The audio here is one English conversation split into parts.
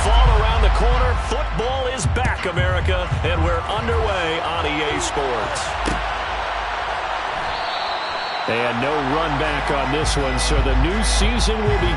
fall around the corner. Football is back, America, and we're underway on EA Sports. And no run back on this one, so the new season will be...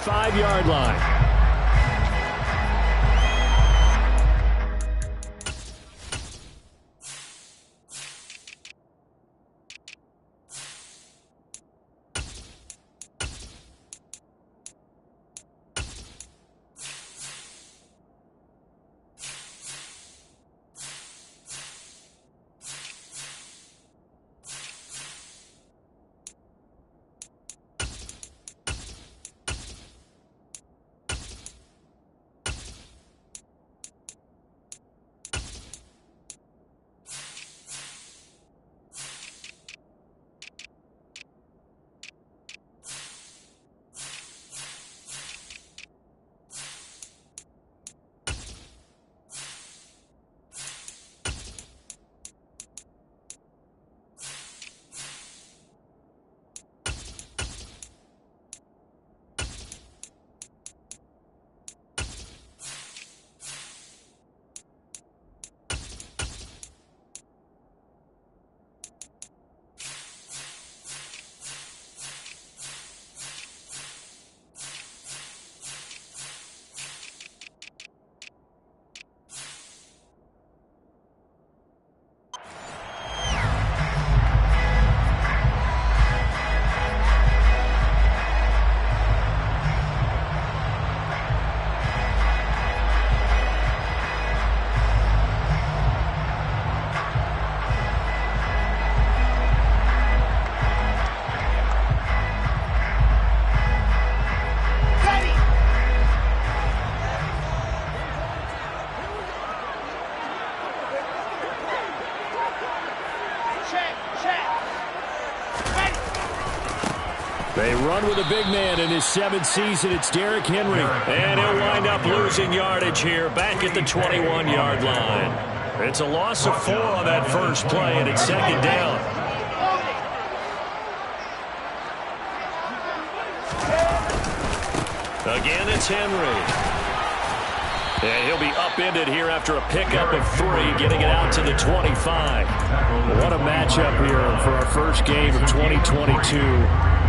Five-yard line. They run with a big man in his 7th season. It's Derrick Henry. And he'll wind up losing yardage here back at the 21-yard line. It's a loss of 4 on that first play, and it's 2nd down. Again, it's Henry. And he'll be upended here after a pickup of 3, getting it out to the 25. What a matchup here for our first game of 2022.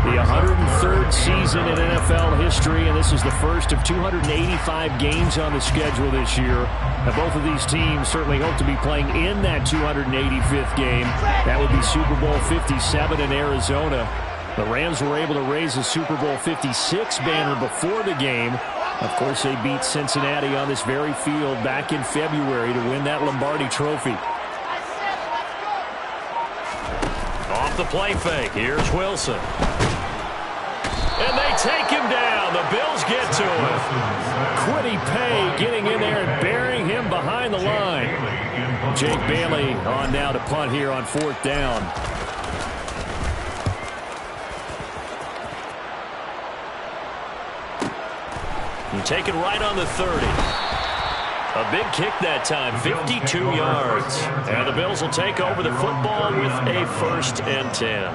The 103rd season in NFL history, and this is the first of 285 games on the schedule this year. Now, both of these teams certainly hope to be playing in that 285th game. That would be Super Bowl 57 in Arizona. The Rams were able to raise the Super Bowl 56 banner before the game. Of course, they beat Cincinnati on this very field back in February to win that Lombardi Trophy. Off the play fake, here's Wilson. And they take him down. The Bills get to him. Kwity Paye getting in there and burying him behind the line. Jake Bailey on now to punt here on 4th down. And take it right on the 30. A big kick that time, 52 yards. And the Bills will take over the football with a 1st and 10.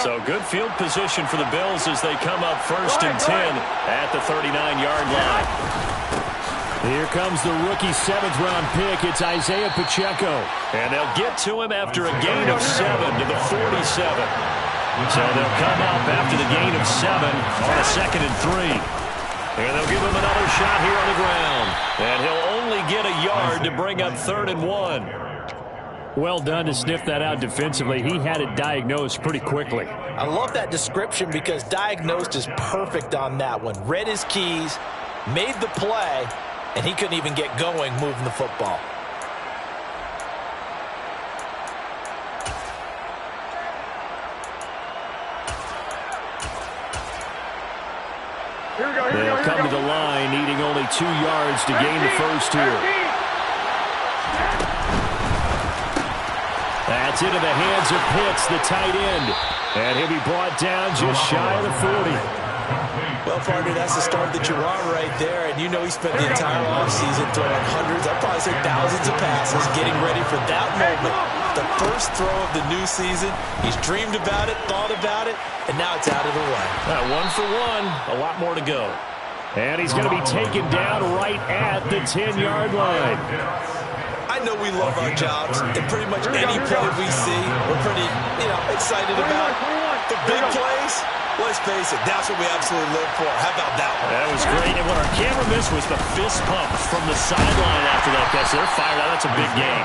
So good field position for the Bills as they come up 1st and 10 at the 39-yard line. Here comes the rookie 7th-round pick. It's Isaiah Pacheco. And they'll get to him after a gain of 7 to the 47. So they'll come up after the gain of 7 on a 2nd and 3. And they'll give him another shot here on the ground. And he'll only get a yard to bring up 3rd and 1. Well done to sniff that out defensively. He had it diagnosed pretty quickly. I love that description because diagnosed is perfect on that one. Read his keys, made the play, and he couldn't even get going moving the football. They'll come to the line, needing only 2 yards to gain the first here. That's into the hands of Pitts, the tight end. And he'll be brought down just shy of the 40. Well, partner, that's the start that you want right there. And you know he spent the entire offseason throwing hundreds, I'd probably say thousands of passes, getting ready for that moment. The first throw of the new season. He's dreamed about it, thought about it, and now it's out of the way. 1 for 1, a lot more to go. And he's going to be taken down right at the 10-yard line. I know we love our jobs, and pretty much any play we see, we're pretty, excited about. The big plays, let's face it, that's what we absolutely live for. How about that one? That was great, and what our camera missed was the fist pumps from the sideline after that catch. They're fired out. That's a big game.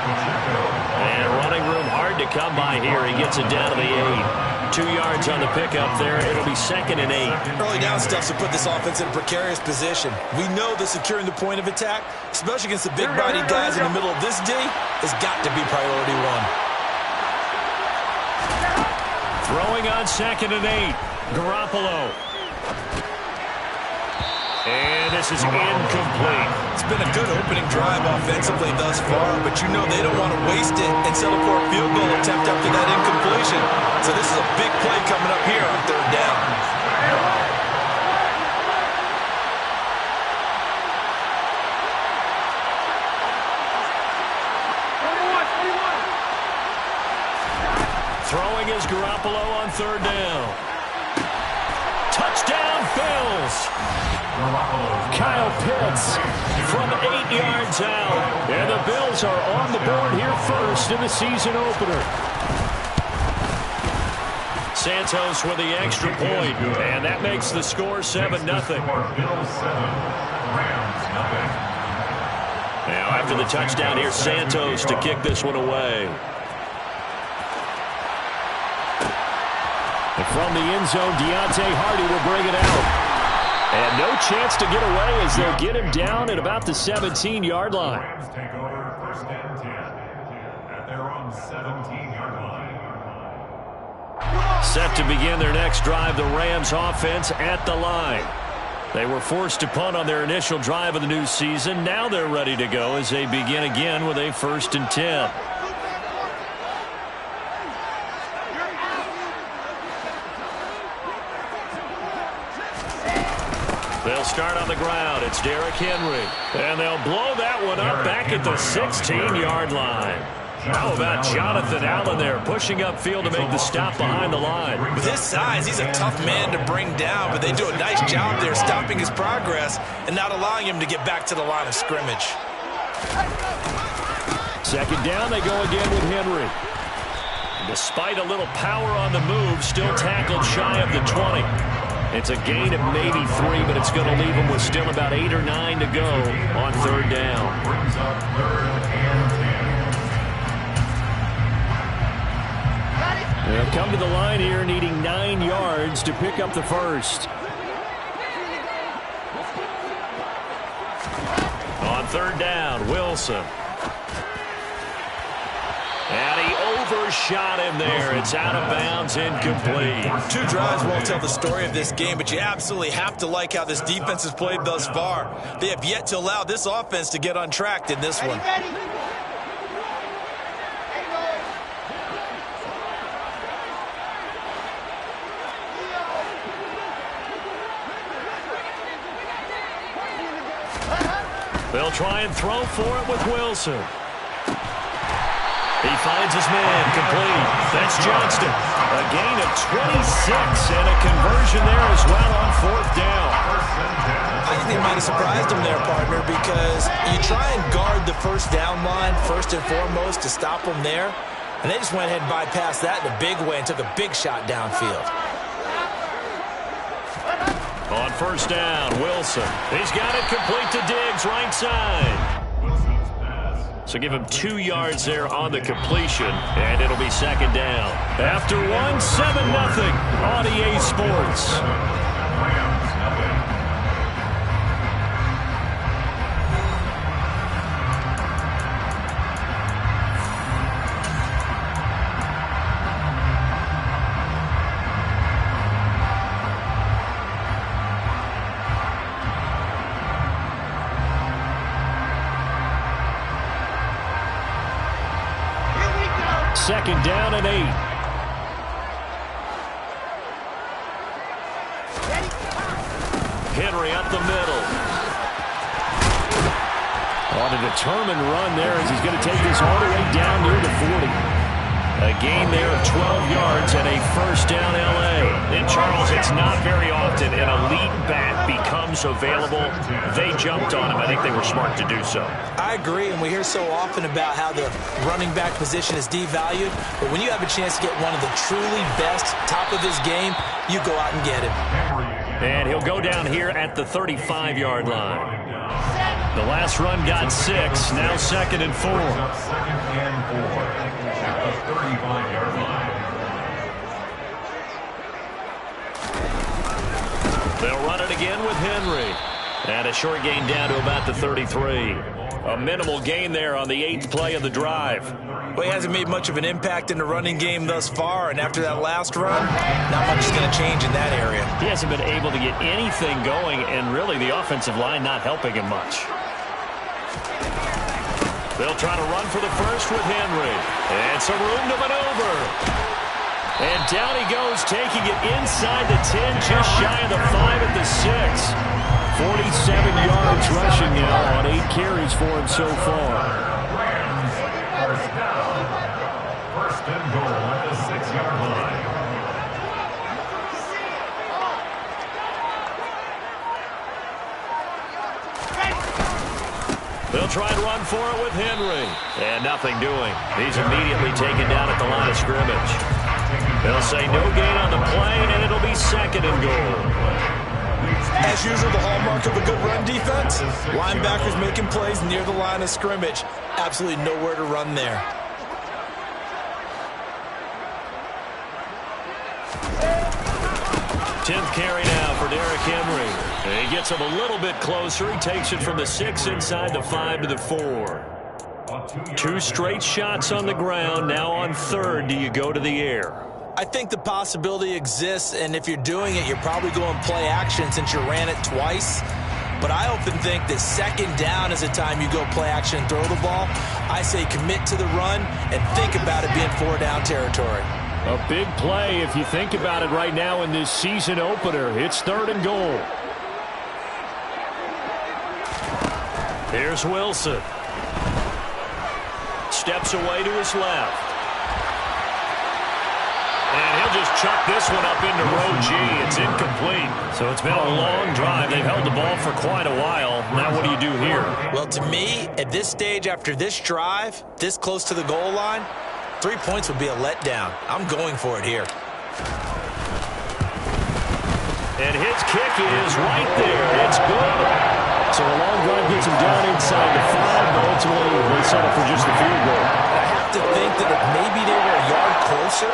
And running room hard to come by here. He gets it down to the 8. 2 yards on the pickup there. It'll be 2nd and 8. Early down steps to put this offense in a precarious position. We know that securing the point of attack, especially against the big-bodied guys in the middle of this D, has got to be priority 1. Throwing on 2nd and 8. Garoppolo. And this is incomplete. It's been a good opening drive offensively thus far, but you know they don't want to waste it and settle for a field goal attempt after that incompletion. So this is a big play coming up here on 3rd down. Throwing is Garoppolo on 3rd down. Touchdown, Bills. Kyle Pitts from 8 yards out. And the Bills are on the board here first in the season opener. Santos with the extra point, and that makes the score 7-0. Now after the touchdown here, Santos to kick this one away. And from the end zone, Deontay Hardy will bring it out. And no chance to get away as they'll get him down at about the 17-yard line. Take over 1st and 10 at their own 17-yard line. Set to begin their next drive, the Rams offense at the line. They were forced to punt on their initial drive of the new season. Now they're ready to go as they begin again with a 1st and 10. They'll start on the ground. It's Derrick Henry. And they'll blow that one up back at the 16-yard line. How about Jonathan Allen there pushing upfield to make the stop behind the line? With his size, he's a tough man to bring down, but they do a nice job there stopping his progress and not allowing him to get back to the line of scrimmage. 2nd down, they go again with Henry. Despite a little power on the move, still tackled shy of the 20. It's a gain of maybe 3, but it's going to leave them with still about 8 or 9 to go on 3rd down. They'll come to the line here needing 9 yards to pick up the first. On 3rd down, Wilson. And he overshot him there. It's out of bounds, incomplete. 2 drives won't tell the story of this game, but you absolutely have to like how this defense has played thus far. They have yet to allow this offense to get untracked in this one. They'll try and throw for it with Wilson. He finds his man, complete. That's Johnston. A gain of 26 and a conversion there as well on 4th down. I think they might have surprised him there, partner, because you try and guard the first down line first and foremost to stop them there, and they just went ahead and bypassed that in a big way and took a big shot downfield. On 1st down, Wilson. He's got it complete to Diggs, right side. So give him 2 yards there on the completion, and it'll be 2nd down. After 1, 7-0 on EA Sports. Second down and 8. Henry up the middle. On a determined run there as he's going to take this all the way down near the 40. A gain there of 12 yards and a 1st down L.A. And, Charles, it's not very often an elite back becomes available. They jumped on him. I think they were smart to do so. I agree, and we hear so often about how the running back position is devalued. But when you have a chance to get one of the truly best, top of his game, you go out and get him. And he'll go down here at the 35-yard line. The last run got 6. Now 2nd and 4. 2nd and 4 at the 35-yard line. They'll run it again with Henry. And a short gain down to about the 33. A minimal gain there on the 8th play of the drive. Well, he hasn't made much of an impact in the running game thus far, and after that last run, not much is going to change in that area. He hasn't been able to get anything going, and really the offensive line not helping him much. They'll try to run for the first with Henry. And some room to maneuver. And down he goes, taking it inside the 10, just shy of the 5 at the 6. 47 yards rushing now on 8 carries for him so far. Rams, 1st down. 1st and goal at the 6-yard line. They'll try and run for it with Henry. And nothing doing. He's immediately taken down at the line of scrimmage. They'll say no gain on the play, and it'll be 2nd and goal. As usual, the hallmark of a good run defense, linebackers making plays near the line of scrimmage. Absolutely nowhere to run there. Tenth carry now for Derrick Henry. He gets him a little bit closer. He takes it from the 6 inside the 5 to the 4. 2 straight shots on the ground. Now on 3rd, do you go to the air? I think the possibility exists, and if you're doing it, you're probably going play action since you ran it twice. But I often think that 2nd down is the time you go play action and throw the ball. I say commit to the run and think about it being 4-down territory. A big play if you think about it right now in this season opener. It's 3rd and goal. Here's Wilson. Steps away to his left. And he'll just chuck this one up into row G. It's incomplete. So it's been a long drive. They've held the ball for quite a while. Now what do you do here? Well, to me, at this stage after this drive, this close to the goal line, 3 points would be a letdown. I'm going for it here. And his kick is right there. It's good. So a long drive gets him down inside the 5, but ultimately they settle for just the field goal. I have to think that if maybe they were a yard closer,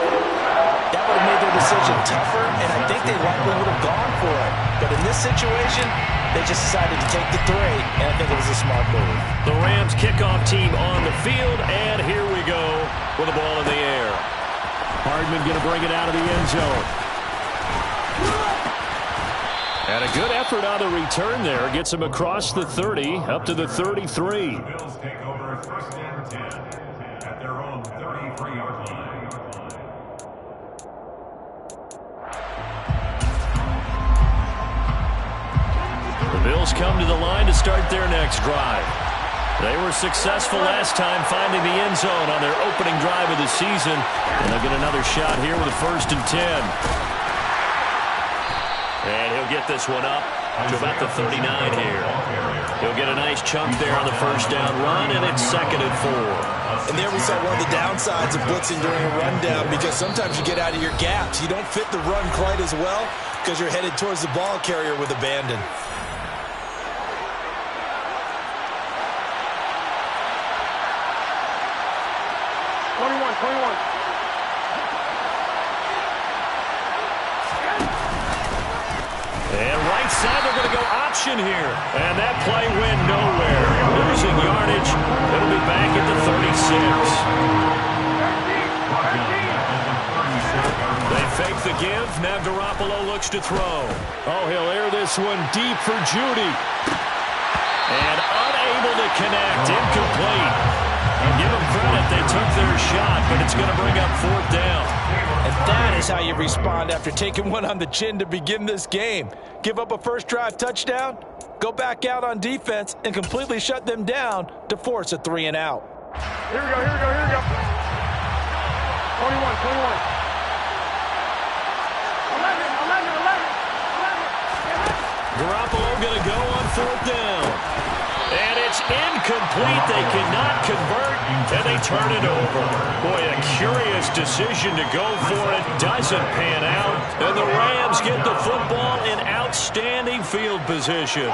that would have made their decision tougher, and I think they likely would have gone for it. But in this situation, they just decided to take the 3, and I think it was a smart move. The Rams kickoff team on the field, and here we go with the ball in the air. Hardman going to bring it out of the end zone. And a good effort on the return there. Gets him across the 30, up to the 33. The Bills take over 1st and 10 at their own 33-yard line. The Bills come to the line to start their next drive. They were successful last time finding the end zone on their opening drive of the season. And they'll get another shot here with a 1st and 10. And he'll get this one up to about the 39 here. He'll get a nice chunk there on the 1st down run, and it's 2nd and 4. And there we saw one of the downsides of blitzing during a rundown, because sometimes you get out of your gaps. You don't fit the run quite as well because you're headed towards the ball carrier with abandon. And right side, they're going to go option here. And that play went nowhere. Losing yardage. It'll be back at the 36. They fake the give. Now Garoppolo looks to throw. Oh, he'll air this one deep for Judy. And unable to connect. Incomplete. And give them credit. They took their shot, but it's going to bring up 4th down. And that is how you respond after taking one on the chin to begin this game. Give up a first drive touchdown, go back out on defense, and completely shut them down to force a 3 and out. Here we go, here we go, here we go. 21, 21. 11. Garoppolo going to go on 4th down. And it's incomplete. They cannot convert, and they turn it over. Boy, a curious decision to go for it. Doesn't pan out. And the Rams get the football in outstanding field position.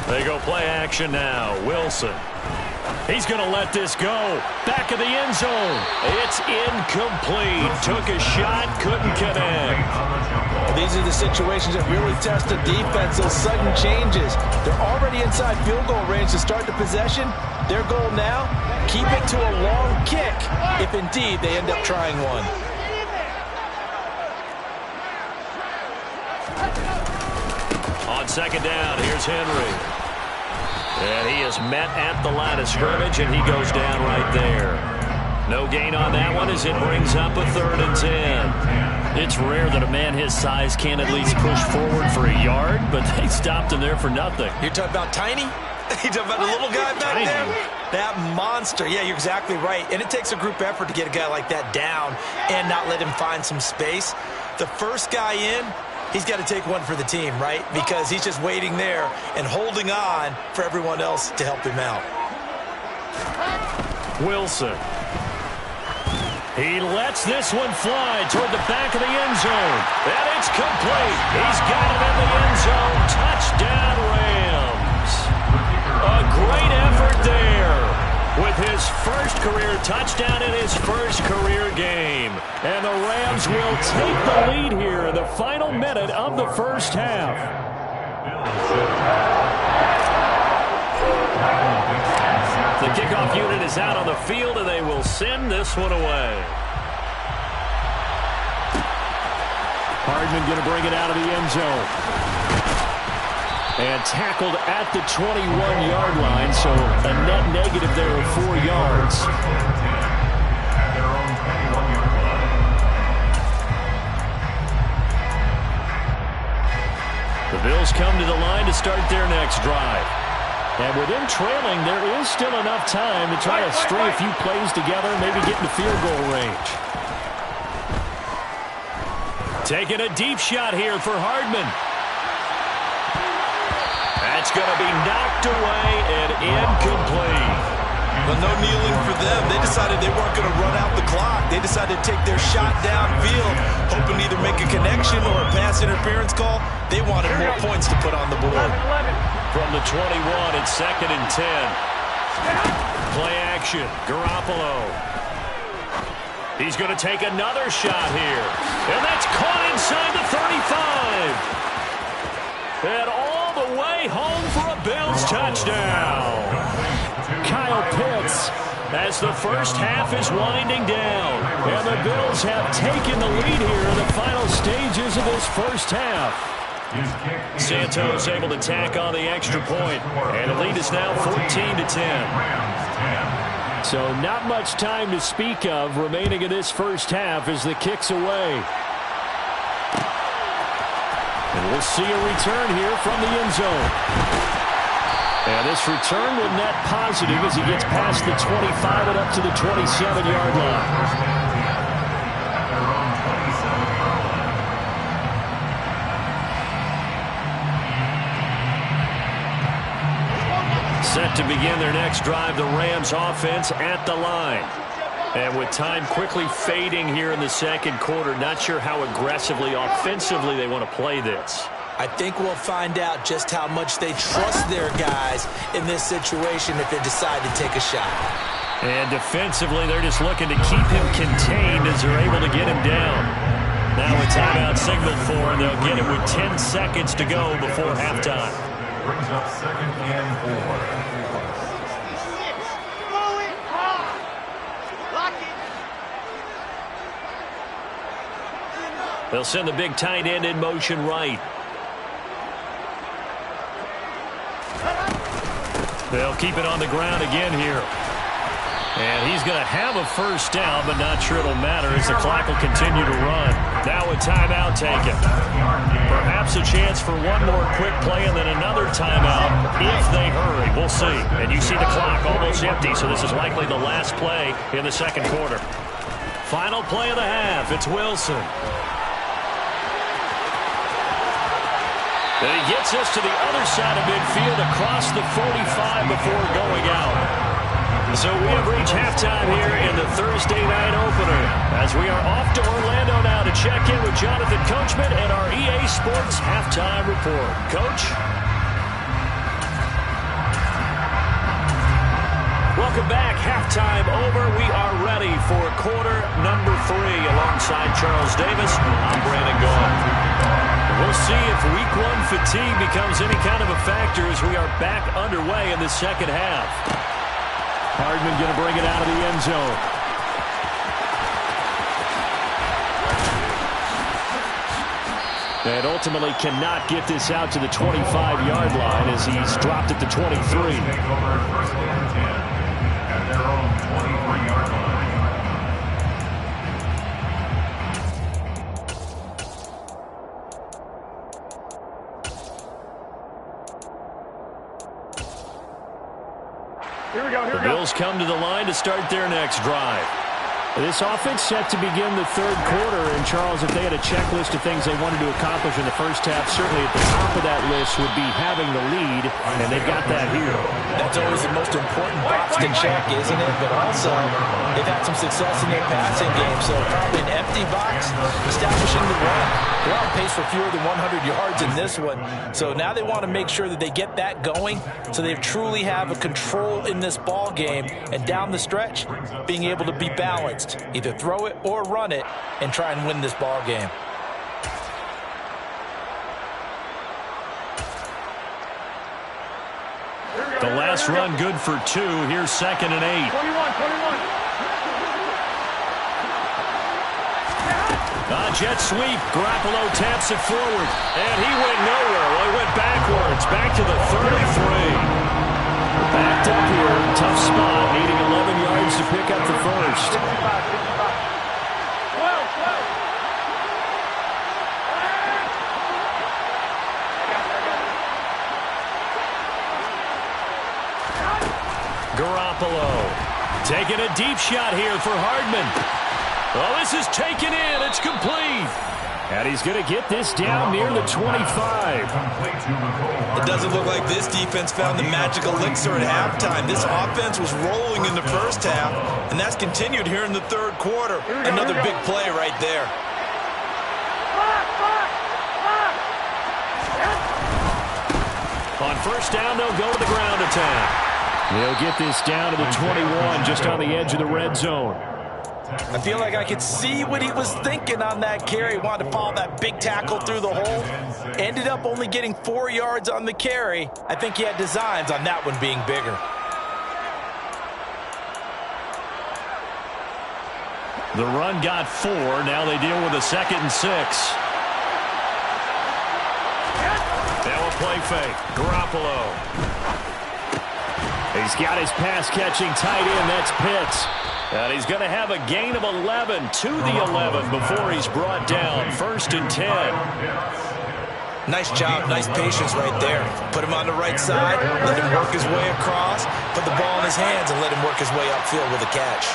They go play action now. Wilson. He's going to let this go. Back of the end zone. It's incomplete. Took a shot, couldn't connect. These are the situations that really test the defense, those sudden changes. They're already inside field goal range to start the possession. Their goal now, keep it to a long kick, if indeed they end up trying one. On 2nd down, here's Henry. And he is met at the line of scrimmage, and he goes down right there. No gain on that one as it brings up a 3rd and 10. It's rare that a man his size can at least push forward for a yard, but they stopped him there for nothing. You're talking about Tiny? You're talking about the little guy back there? That monster. Yeah, you're exactly right. And it takes a group effort to get a guy like that down and not let him find some space. The first guy in, he's got to take one for the team, right? Because he's just waiting there and holding on for everyone else to help him out. Wilson. He lets this one fly toward the back of the end zone. And it's complete. He's got it in the end zone. Touchdown, Rams. A great effort there with his first career touchdown in his first career game. And the Rams will take the lead here in the final minute of the first half. The kickoff unit is out on the field, and they will send this one away. Hardman going to bring it out of the end zone. And tackled at the 21-yard line, so a net negative there of 4 yards. The Bills come to the line to start their next drive. And with them trailing, there is still enough time to try to string a few plays together, maybe get into field goal range. Taking a deep shot here for Hardman. That's going to be knocked away and incomplete. Well, no kneeling for them. They decided they weren't going to run out the clock. They decided to take their shot downfield, hoping to either make a connection or a pass interference call. They wanted more points to put on the board. From the 21, it's 2nd and 10. Play action. Garoppolo. He's going to take another shot here. And that's caught inside the 35. And all the way home for a Bills touchdown. Kyle Pitts, as the first half is winding down. And the Bills have taken the lead here in the final stages of this first half. Santos able to tack on the extra point, and the lead is now 14-10. So not much time to speak of remaining in this first half as the kick's away. We'll see a return here from the end zone. And this return will net positive as he gets past the 25 and up to the 27-yard line. Set to begin their next drive, the Rams offense at the line. And with time quickly fading here in the second quarter, not sure how aggressively, offensively they want to play this. I think we'll find out just how much they trust their guys in this situation if they decide to take a shot. And defensively, they're just looking to keep him contained as they're able to get him down. Now a timeout signal for him. They'll get it with 10 seconds to go before halftime. Brings up 2nd and 4. They'll send the big tight end in motion right. They'll keep it on the ground again here. And he's going to have a first down, but not sure it'll matter as the clock will continue to run. Now a timeout taken. Perhaps a chance for one more quick play and then another timeout if they hurry. We'll see. And you see the clock almost empty, so this is likely the last play in the second quarter. Final play of the half. It's Wilson. And he gets us to the other side of midfield across the 45 before going out. So we have reached halftime here in the Thursday night opener as we are off to Orlando now to check in with Jonathan Coachman and our EA Sports Halftime Report. Coach? Welcome back. Halftime over. We are ready for quarter number 3 alongside Charles Davis. I'm Brandon Gaul. We'll see if week 1 fatigue becomes any kind of a factor as we are back underway in the second half. Hardman going to bring it out of the end zone. And ultimately cannot get this out to the 25-yard line as he's dropped at the 23. First and 10 at their own 23-yard line. The Bills come to the line to start their next drive. This offense set to begin the third quarter. And, Charles, if they had a checklist of things they wanted to accomplish in the first half, certainly at the top of that list would be having the lead, and they've got that here. That's always the most important box to check, isn't it? But also, they've had some success in their passing game, so probably an empty box, establishing the run. They're on pace for fewer than 100 yards in this one, so now they want to make sure that they get that going so they truly have a control in this ball game, and down the stretch, being able to be balanced. Either throw it or run it and try and win this ball game. The last run good for 2. Here's 2nd and 8. 21. Jet sweep. Garoppolo taps it forward. And he went nowhere. Well, he went backwards. Back to the 33. Backed up here. Tough spot. Needing 11 yards to pick up the first. Garoppolo taking a deep shot here for Hardman. Oh, this is taken in. It's complete. And he's going to get this down near the 25. It doesn't look like this defense found the magic elixir at halftime. This offense was rolling in the first half, and that's continued here in the third quarter. Another big play right there. On first down, they'll go to the ground attack. They'll get this down to the 21, just on the edge of the red zone. I feel like I could see what he was thinking on that carry. Wanted to follow that big tackle through the hole. Ended up only getting 4 yards on the carry. I think he had designs on that one being bigger. The run got 4. Now they deal with a 2nd and 6. Now a play fake. Garoppolo. He's got his pass-catching tight end. That's Pitts. And he's going to have a gain of 11 to the 11 before he's brought down. 1st and 10. Nice job, nice patience right there. Put him on the right side, let him work his way across, put the ball in his hands, and let him work his way upfield with a catch.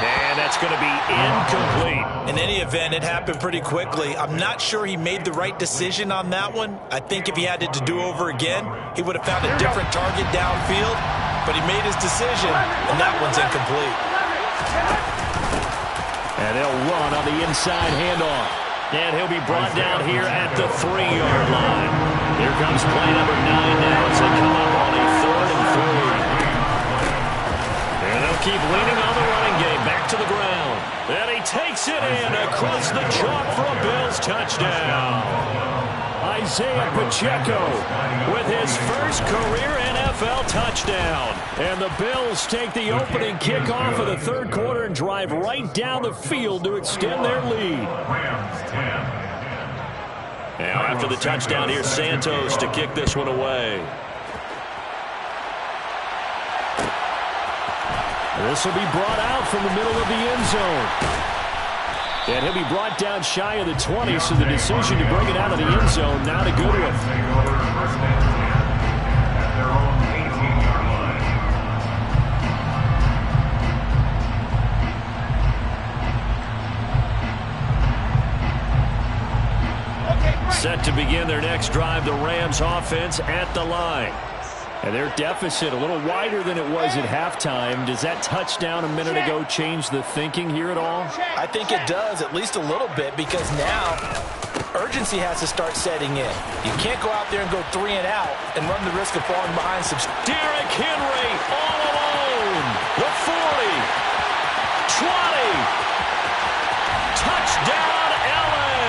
And that's going to be incomplete. In any event, it happened pretty quickly. I'm not sure he made the right decision on that one. I think if he had it to do over again, he would have found a different target downfield, but he made his decision, and that one's incomplete. And they'll run on the inside handoff. And he'll be brought down here at the 3-yard line. Here comes play number 9 now as they come up on a 3rd and 3. And they'll keep leaning on the running game. Back to the ground. And he takes it in across the chalk for a Bills touchdown. Isaiah Pacheco with his first career NFL touchdown. And the Bills take the opening kickoff of the 3rd quarter and drive right down the field to extend their lead. Now after the touchdown, here's Santos to kick this one away. This will be brought out from the middle of the end zone. And he'll be brought down shy of the 20, so the decision to bring it out of the end zone now to go to it. Set to begin their next drive, the Rams offense at the line. And their deficit a little wider than it was at halftime. Does that touchdown a minute ago change the thinking here at all? I think it does, at least a little bit, because now urgency has to start setting in. You can't go out there and go 3 and out and run the risk of falling behind some. Derrick Henry all alone. The 40. 20. Touchdown, LA.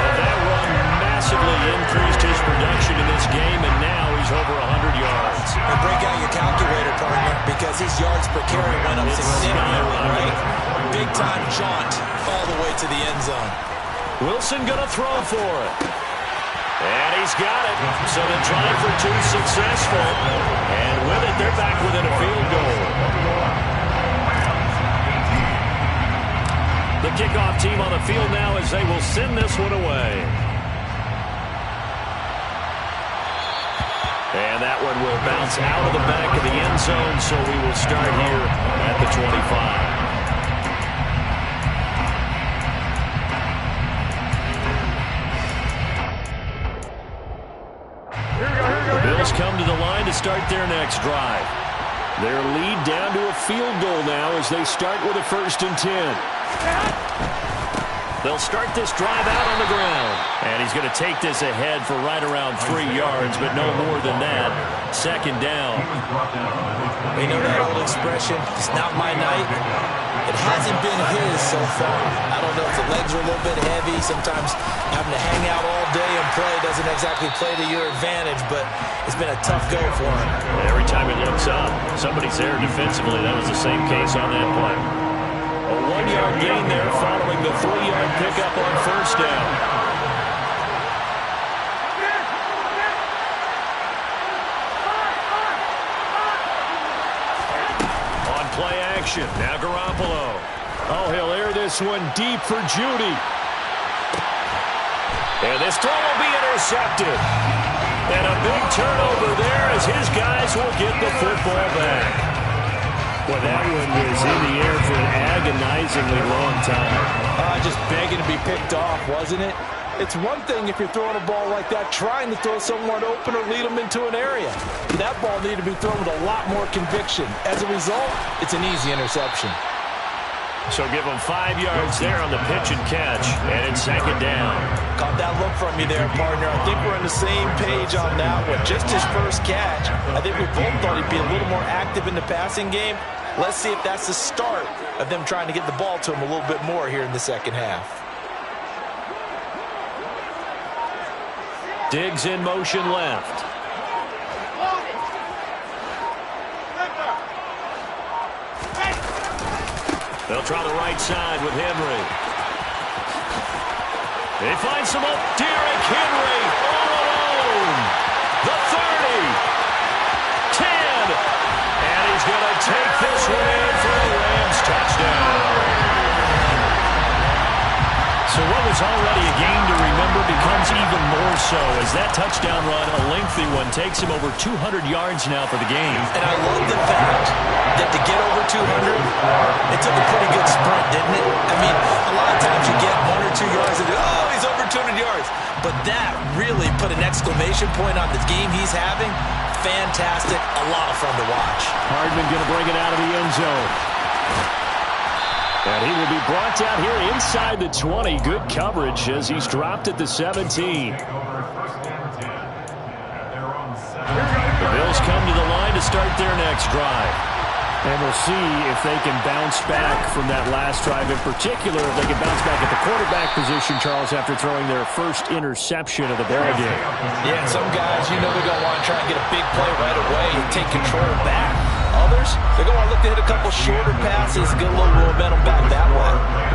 And that run massively increased his production in this game, and now he's over 100 yards. And break out your calculator, partner, because his yards per carry went up significantly, right? Big-time jaunt all the way to the end zone. Wilson going to throw for it. And he's got it. So the try for 2 successful. And with it, they're back within a field goal. The kickoff team on the field now as they will send this one away. And that one will bounce out of the back of the end zone, so we will start here at the 25. The Bills come to the line to start their next drive. Their lead down to a field goal now as they start with a 1st and 10. They'll start this drive out on the ground. And he's going to take this ahead for right around 3 yards, but no more than that. 2nd down. You know that old expression, it's not my night? It hasn't been his so far. I don't know if the legs are a little bit heavy. Sometimes having to hang out all day and play doesn't exactly play to your advantage, but it's been a tough go for him. Every time he looks up, somebody's there defensively. That was the same case on that play. A 1-yard gain there following the 3-yard pickup on 1st down. On play action, now Garoppolo. Oh, he'll air this one deep for Judy. And this throw will be intercepted. And a big turnover there as his guys will get the football back. Well, that one was in the air for an agonizingly long time. Just begging to be picked off, wasn't it? It's one thing if you're throwing a ball like that, trying to throw someone open or lead them into an area. That ball needed to be thrown with a lot more conviction. As a result, it's an easy interception. So give them 5 yards there on the pitch and catch, and it's 2nd down. Caught that look from you there, partner. I think we're on the same page on that one. Just his first catch. I think we both thought he'd be a little more active in the passing game. Let's see if that's the start of them trying to get the ball to him a little bit more here in the 2nd half. Diggs in motion left. They'll try the right side with Henry. They find some up. Derrick Henry all alone. The 30. 10. And he's going to take this one in for a Rams touchdown. So what was already a game to remember becomes even more so as that touchdown run, a lengthy one, takes him over 200 yards now for the game. And I love the fact that to get over 200, it took a pretty good sprint, didn't it? I mean, a lot of times you get 1 or 2 yards and, oh, he's over 200 yards. But that really put an exclamation point on the game he's having. Fantastic. A lot of fun to watch. Hardman going to bring it out of the end zone. And he will be brought down here inside the 20. Good coverage as he's dropped at the 17. The Bills come to the line to start their next drive. And we'll see if they can bounce back from that last drive. In particular, if they can bounce back at the quarterback position, Charles, after throwing their first interception of the ball game. Yeah, some guys, you know they're going to want to try and get a big play right away and take control back. Others, they're going to look to hit a couple shorter passes, get a little momentum back that way.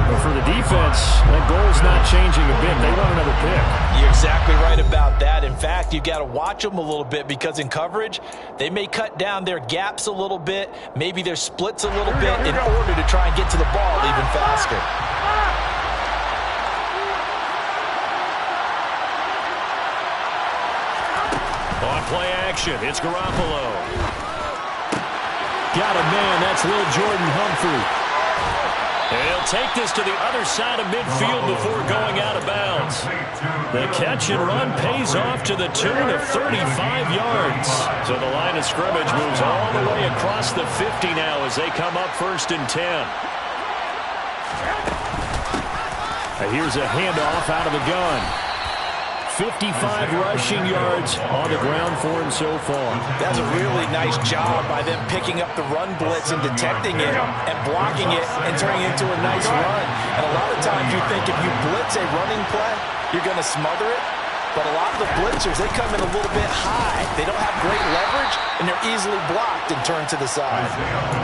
But for the defense, that goal's not changing a bit. They want another pick. You're exactly right about that. In fact, you've got to watch them a little bit because in coverage, they may cut down their gaps a little bit, maybe their splits a little bit in order to try and get to the ball even faster. On play action, it's Garoppolo. Got a man, that's Lil Jordan Humphrey. And he'll take this to the other side of midfield before going out of bounds. The catch and run pays off to the tune of 35 yards. So the line of scrimmage moves all the way across the 50 now as they come up 1st and 10. And here's a handoff out of the gun. 55 rushing yards on the ground for him so far. That's a really nice job by them picking up the run blitz and detecting it and blocking it and turning it into a nice run. And a lot of times you think if you blitz a running play, you're going to smother it. But a lot of the blitzers, they come in a little bit high. They don't have great leverage, and they're easily blocked and turned to the side.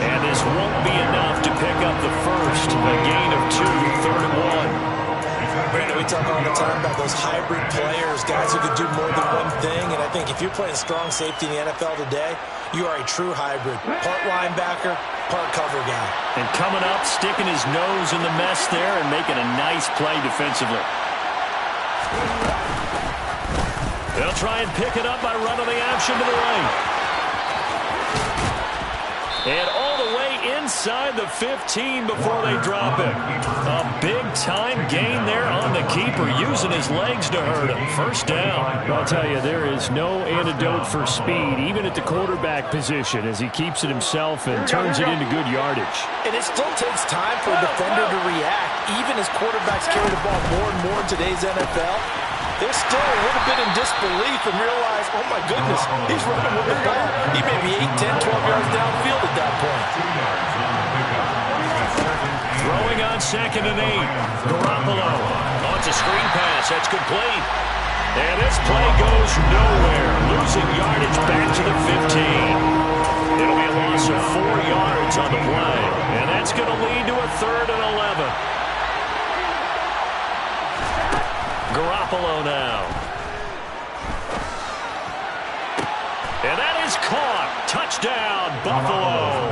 And this won't be enough to pick up the first. A gain of 2, 3rd and 1. Brandon, we talk all the time about those hybrid players, guys who can do more than one thing. And I think if you're playing strong safety in the NFL today, you are a true hybrid. Part linebacker, part cover guy. And coming up, sticking his nose in the mess there and making a nice play defensively. They'll try and pick it up by running the option to the right. And all the way inside the 15 before they drop it. A big-time gain there on the keeper, using his legs to hurt him. 1st down. I'll tell you, there is no antidote for speed, even at the quarterback position, as he keeps it himself and turns it into good yardage. And it still takes time for a defender to react, even as quarterbacks carry the ball more and more in today's NFL. They're still a little bit in disbelief and realize, oh my goodness, he's running with the ball. He may be 8, 10, 12 yards downfield at that point. Throwing on 2nd and 8. Garoppolo. Oh, it's a screen pass. That's complete. And this play goes nowhere. Losing yardage back to the 15. It'll be a loss of 4 yards on the play. And that's going to lead to a 3rd and 11. Garoppolo now. And that is caught. Touchdown, Buffalo.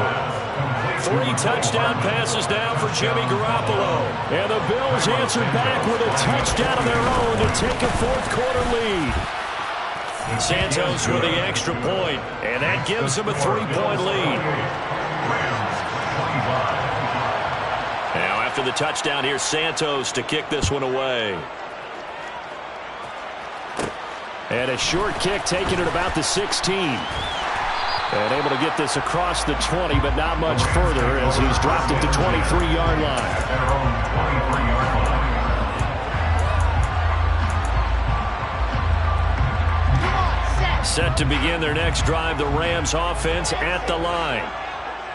3 touchdown passes down for Jimmy Garoppolo. And the Bills answer back with a touchdown of their own to take a 4th quarter lead. Santos with the extra point, and that gives them a 3-point lead. Now after the touchdown, here's Santos to kick this one away. And a short kick taken at about the 16. And able to get this across the 20, but not much further as he's dropped at the 23-yard line. Set to begin their next drive, the Rams offense at the line.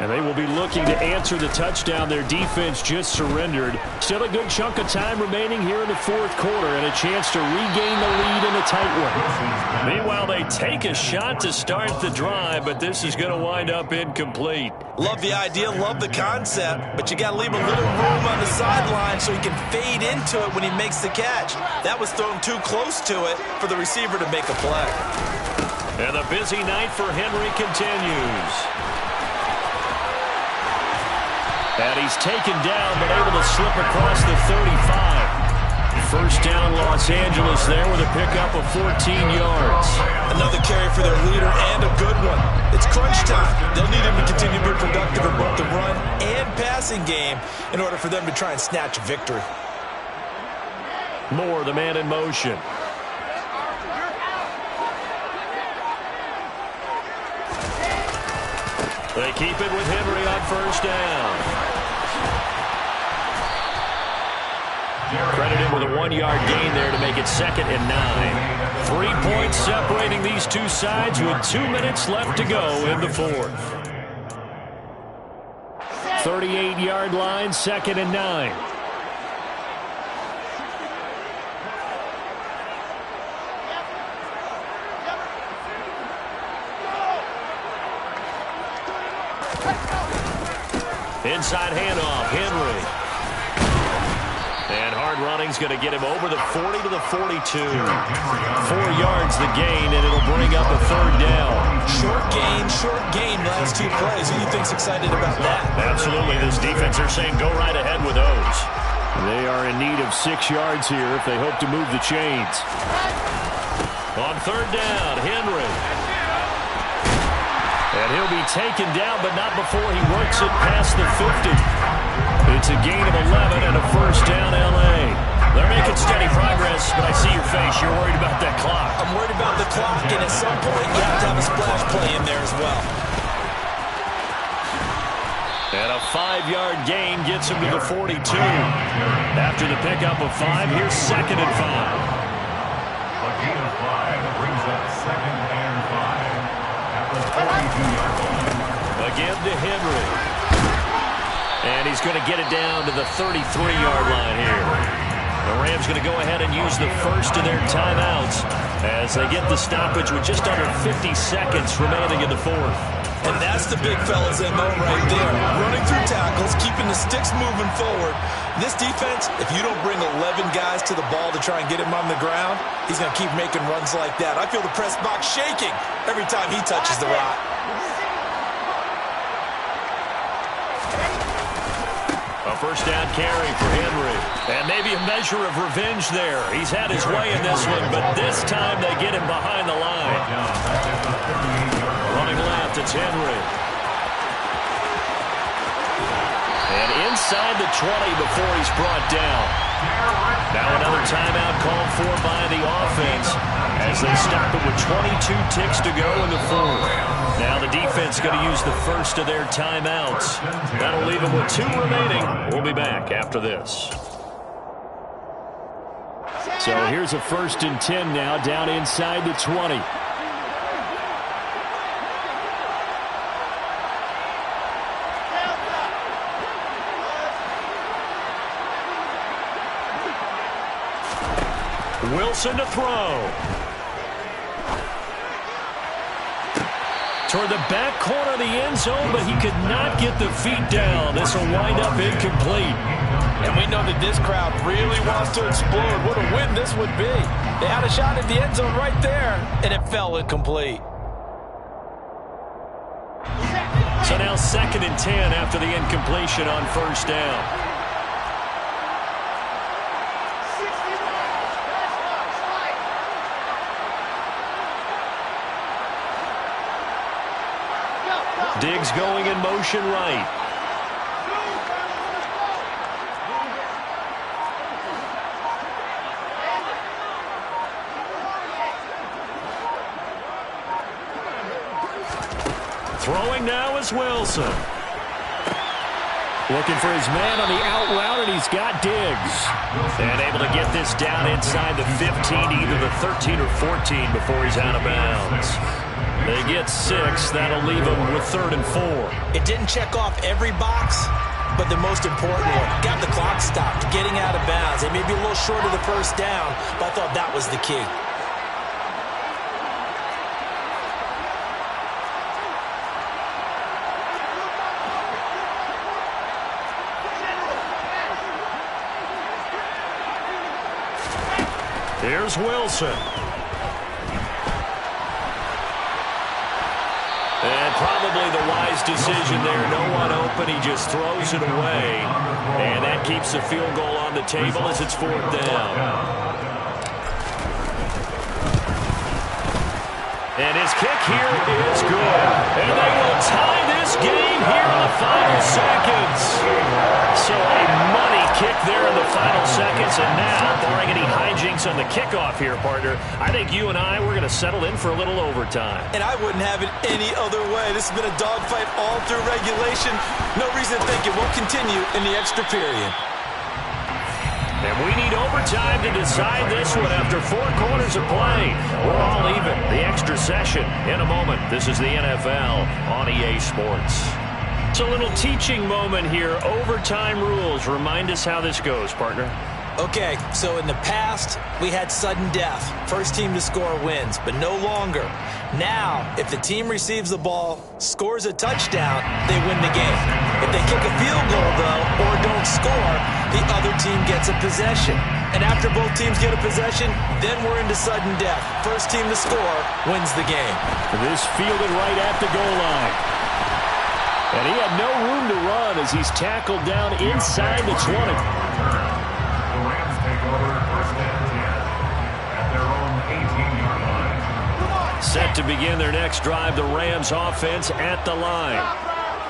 And they will be looking to answer the touchdown their defense just surrendered. Still a good chunk of time remaining here in the 4th quarter and a chance to regain the lead in a tight one. Meanwhile, they take a shot to start the drive, but this is going to wind up incomplete. Love the idea, love the concept, but you got to leave a little room on the sideline so he can fade into it when he makes the catch. That was thrown too close to it for the receiver to make a play. And the busy night for Henry continues. And he's taken down, but able to slip across the 35. on Los Angeles there with a pickup of 14 yards. Another carry for their leader and a good one. It's crunch time. They'll need him to continue to be productive in both the run and passing game in order for them to try and snatch a victory. Moore, the man in motion. They keep it with Henry on first down. Credited with a 1-yard gain there to make it 2nd and 9. 3 points separating these two sides with 2 minutes left to go in the fourth. 38-yard line, 2nd and 9. Inside handoff, Henry. And hard running's going to get him over the 40 to the 42. 4 yards the gain, and it'll bring up a 3rd down. Short gain, last 2 plays. Who do you think's excited about that? Absolutely. This defense, they're saying go right ahead with those. They are in need of 6 yards here if they hope to move the chains. On 3rd down, Henry. And he'll be taken down, but not before he works it past the 50. It's a gain of 11 and a 1st down, L.A. They're making steady progress, but I see your face. You're worried about that clock. I'm worried about the clock, and at some point you have to have a splash play in there as well. And a 5-yard gain gets him to the 42. After the pickup of 5, here's 2nd and 5. A gain of 5 brings up 2nd and 5 at the 42-yard line. Again to Henry. And he's going to get it down to the 33-yard line here. The Rams going to go ahead and use the first of their timeouts as they get the stoppage with just under 50 seconds remaining in the fourth. And that's the big fella's MO right there. Running through tackles, keeping the sticks moving forward. This defense, if you don't bring 11 guys to the ball to try and get him on the ground, he's going to keep making runs like that. I feel the press box shaking every time he touches the rock. A 1st down carry for Henry. And maybe a measure of revenge there. He's had his way in this one, but this time they get him behind the line. Running left, it's Henry. And inside the 20 before he's brought down. Now another timeout called for by the offense as they stop it with 22 ticks to go in the fourth. Now the defense going to use the first of their timeouts. That'll leave them with 2 remaining. We'll be back after this. So here's a 1st and 10 now down inside the 20. Wilson to throw. Toward the back corner of the end zone, but he could not get the feet down. This will wind up incomplete. And we know that this crowd really wants to explode. What a win this would be. They had a shot at the end zone right there, and it fell incomplete. So now 2nd and 10 after the incompletion on 1st down. Diggs going in motion right. Throwing now is Wilson. Looking for his man on the out route, and he's got Diggs. And able to get this down inside the 15, either the 13 or 14 before he's out of bounds. They get 6. That'll leave them with 3rd and 4. It didn't check off every box, but the most important one, got the clock stopped, getting out of bounds. They may be a little short of the 1st down, but I thought that was the key. Here's Wilson. And probably the wise decision there. No one open. He just throws it away. And that keeps the field goal on the table as it's 4th down. And his kick here is good. And they will tie this game here in the final seconds. So a money kick there in the final seconds. And now, barring any hijinks on the kickoff here, partner, I think you and I, we're going to settle in for a little overtime. And I wouldn't have it any other way. This has been a dogfight all through regulation. No reason to think it won't continue in the extra period. And we need overtime to decide this one after 4 quarters of play. We're all even. The extra session in a moment. This is the NFL on EA Sports. It's a little teaching moment here. Overtime rules. Remind us how this goes, partner. Okay, so in the past, we had sudden death. First team to score wins, but no longer. Now, if the team receives the ball, scores a touchdown, they win the game. If they kick a field goal, though, or don't score, the other team gets a possession. And after both teams get a possession, then we're into sudden death. First team to score wins the game. This fielded right at the goal line. And he had no room to run as he's tackled down inside the 20. The Rams take over first and 10 at their own 18-yard line. Set to begin their next drive, the Rams offense at the line.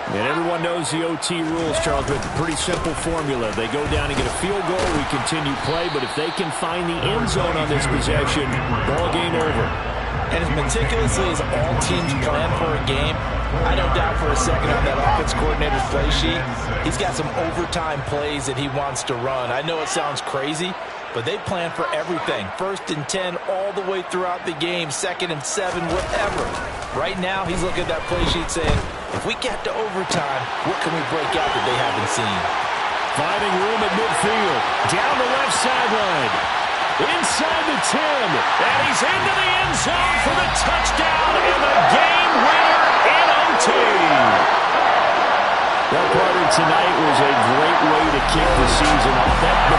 And everyone knows the OT rules, Charles, but pretty simple formula. They go down and get a field goal, we continue play, but if they can find the end zone on this possession, ball game over. And as meticulously as all teams plan for a game, I don't doubt for a second on that offense coordinator's play sheet, he's got some overtime plays that he wants to run. I know it sounds crazy, but they plan for everything. 1st and 10 all the way throughout the game, 2nd and 7, whatever. Right now, he's looking at that play sheet saying, if we get to overtime, what can we break out that they haven't seen? Finding room at midfield. Down the left sideline. Inside the 10. And he's into the end zone for the touchdown and the game winner in OT. Well, partner, tonight was a great way to kick the season off.